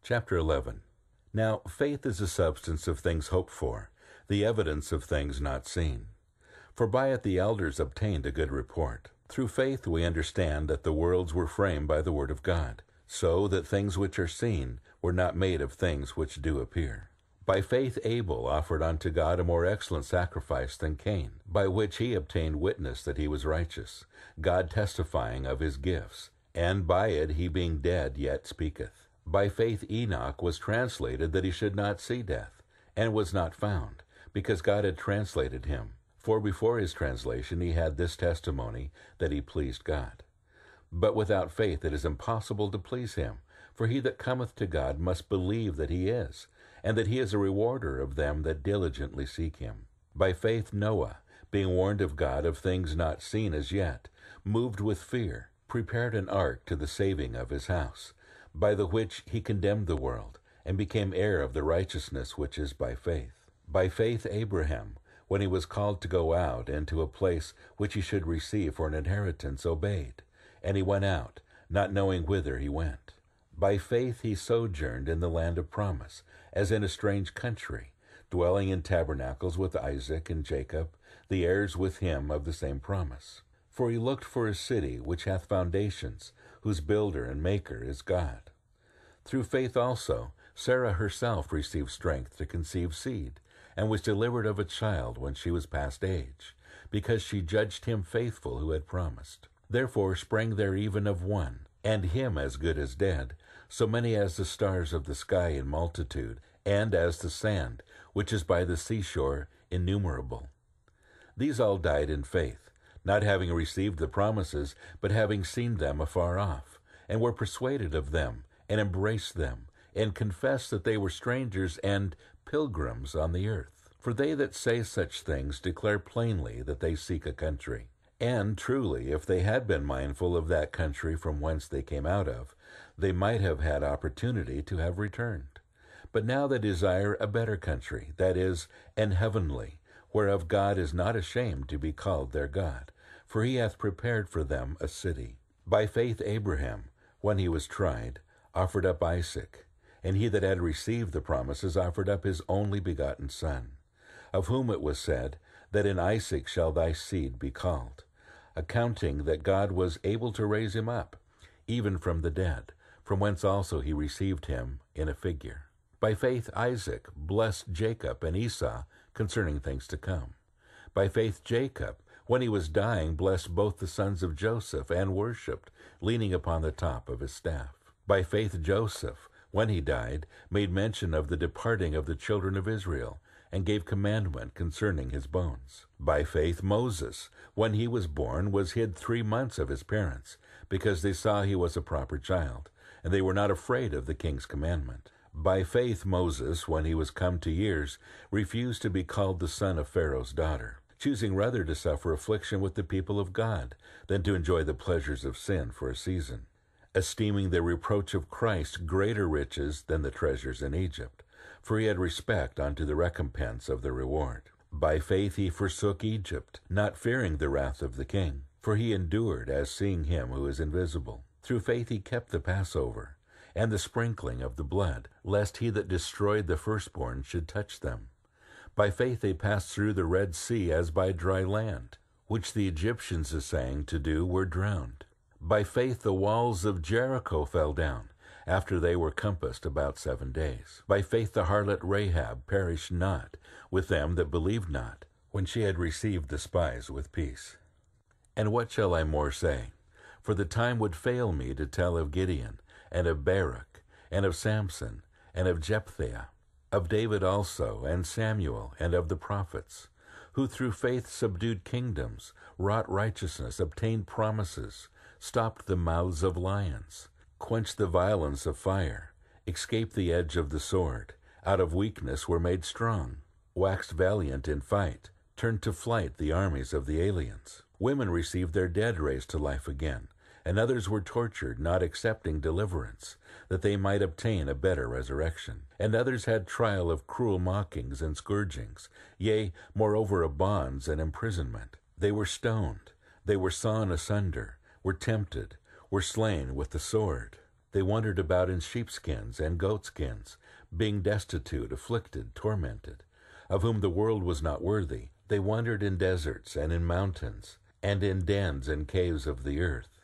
Chapter 11. Now faith is the substance of things hoped for, the evidence of things not seen. For by it the elders obtained a good report. Through faith we understand that the worlds were framed by the word of God, so that things which are seen were not made of things which do appear. By faith Abel offered unto God a more excellent sacrifice than Cain, by which he obtained witness that he was righteous, God testifying of his gifts, and by it he being dead yet speaketh. By faith Enoch was translated that he should not see death, and was not found, because God had translated him. For before his translation he had this testimony, that he pleased God. But without faith it is impossible to please him, for he that cometh to God must believe that he is, and that he is a rewarder of them that diligently seek him. By faith Noah, being warned of God of things not seen as yet, moved with fear, prepared an ark to the saving of his house, by the which he condemned the world, and became heir of the righteousness which is by faith. By faith Abraham, when he was called to go out into a place which he should receive for an inheritance, obeyed, and he went out, not knowing whither he went. By faith he sojourned in the land of promise, as in a strange country, dwelling in tabernacles with Isaac and Jacob, the heirs with him of the same promise. For he looked for a city which hath foundations, whose builder and maker is God. Through faith also Sarah herself received strength to conceive seed, and was delivered of a child when she was past age, because she judged him faithful who had promised. Therefore sprang there even of one, and him as good as dead, so many as the stars of the sky in multitude, and as the sand, which is by the seashore, innumerable. These all died in faith, not having received the promises, but having seen them afar off, and were persuaded of them, and embraced them, and confessed that they were strangers and pilgrims on the earth. For they that say such things declare plainly that they seek a country. And truly, if they had been mindful of that country from whence they came out of, they might have had opportunity to have returned. But now they desire a better country, that is, an heavenly, whereof God is not ashamed to be called their God, for he hath prepared for them a city. By faith Abraham, when he was tried, offered up Isaac, and he that had received the promises offered up his only begotten son, of whom it was said, that in Isaac shall thy seed be called, accounting that God was able to raise him up, even from the dead, from whence also he received him in a figure. By faith Isaac blessed Jacob and Esau concerning things to come. By faith Jacob, when he was dying, blessed both the sons of Joseph, and worshipped, leaning upon the top of his staff. By faith Joseph, when he died, made mention of the departing of the children of Israel, and gave commandment concerning his bones. By faith Moses, when he was born, was hid 3 months of his parents, because they saw he was a proper child, and they were not afraid of the king's commandment. By faith Moses, when he was come to years, refused to be called the son of Pharaoh's daughter, choosing rather to suffer affliction with the people of God, than to enjoy the pleasures of sin for a season, esteeming the reproach of Christ greater riches than the treasures in Egypt, for he had respect unto the recompense of the reward. By faith he forsook Egypt, not fearing the wrath of the king, for he endured as seeing him who is invisible. Through faith he kept the Passover, and the sprinkling of the blood, lest he that destroyed the firstborn should touch them. By faith they passed through the Red Sea as by dry land, which the Egyptians essaying to do were drowned. By faith the walls of Jericho fell down, after they were compassed about 7 days. By faith the harlot Rahab perished not with them that believed not, when she had received the spies with peace. And what shall I more say? For the time would fail me to tell of Gideon, and of Barak, and of Samson, and of Jephthah, of David also, and Samuel, and of the prophets, who through faith subdued kingdoms, wrought righteousness, obtained promises, stopped the mouths of lions, quenched the violence of fire, escaped the edge of the sword, out of weakness were made strong, waxed valiant in fight, turned to flight the armies of the aliens. Women received their dead raised to life again, and others were tortured, not accepting deliverance, that they might obtain a better resurrection. And others had trial of cruel mockings and scourgings, yea, moreover of bonds and imprisonment. They were stoned, they were sawn asunder, were tempted, were slain with the sword. They wandered about in sheepskins and goatskins, being destitute, afflicted, tormented, of whom the world was not worthy. They wandered in deserts and in mountains, and in dens and caves of the earth.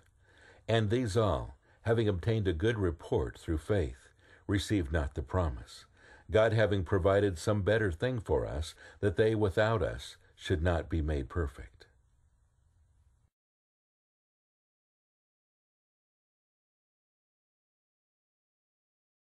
And these all, having obtained a good report through faith, received not the promise, God having provided some better thing for us, that they without us should not be made perfect.